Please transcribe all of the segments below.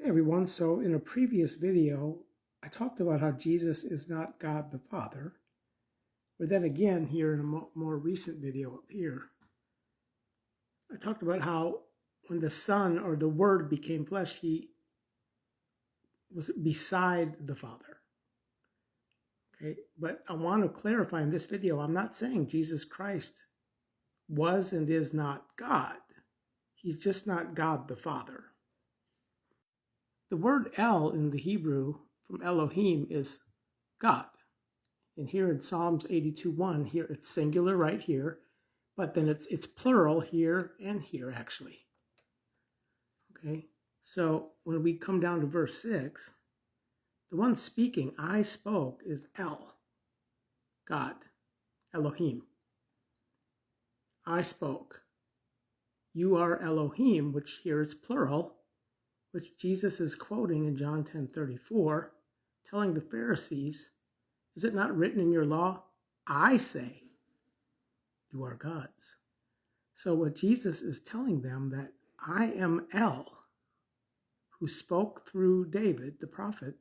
Hey everyone, so in a previous video, I talked about how Jesus is not God the Father, but then again here in a more recent video up here, I talked about how when the Son or the Word became flesh, he was beside the Father. Okay, but I want to clarify in this video, I'm not saying Jesus Christ was and is not God. He's just not God the Father. The word El in the Hebrew from Elohim is God. And here in Psalms 82:1, here it's singular right here, but then it's plural here and here actually. Okay, so when we come down to verse 6, the one speaking, I spoke, is El, God, Elohim. I spoke. You are Elohim, which here is plural, which Jesus is quoting in John 10:34, telling the Pharisees, is it not written in your law? I say, you are gods. So what Jesus is telling them that I am El, who spoke through David, the prophet,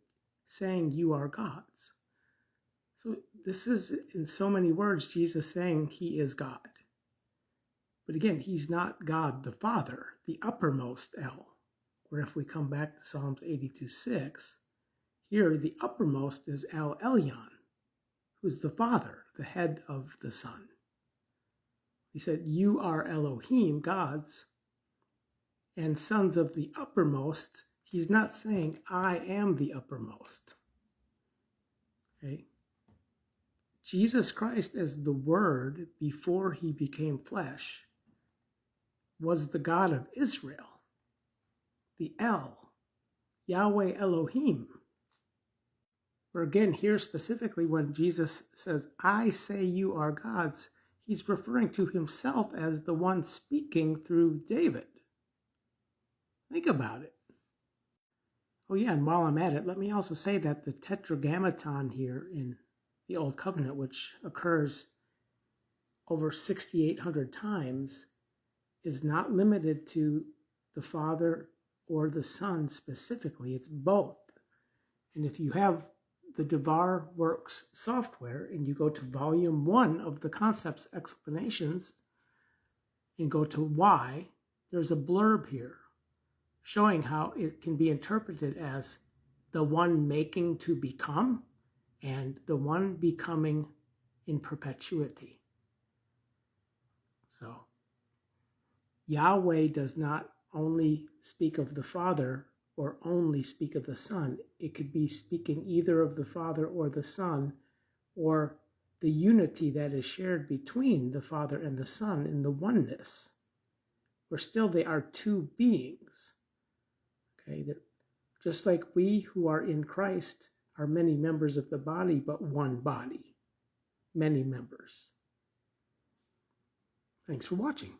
saying you are gods. So this is, in so many words, Jesus saying he is God. But again, he's not God the Father, the uppermost El. Where if we come back to Psalms 82:6, here the uppermost is El Elyon, who's the Father, the head of the Son. He said, you are Elohim, gods, and sons of the uppermost. He's not saying, I am the uppermost. Okay? Jesus Christ as the Word, before he became flesh, was the God of Israel, the El, Yahweh Elohim. Where again, here specifically when Jesus says, I say you are gods, he's referring to himself as the one speaking through David. Think about it. Oh yeah, and while I'm at it, let me also say that the Tetragrammaton here in the Old Covenant, which occurs over 6,800 times, is not limited to the Father or the Son specifically. It's both. And if you have the Dabhar Works software and you go to volume 1 of the concepts explanations and go to why, there's a blurb here showing how it can be interpreted as the one making to become and the one becoming in perpetuity. So Yahweh does not only speak of the Father or only speak of the Son. It could be speaking either of the Father or the Son, or the unity that is shared between the Father and the Son in the oneness, where still they are two beings. Okay, just like we who are in Christ are many members of the body, but one body, many members. Thanks for watching.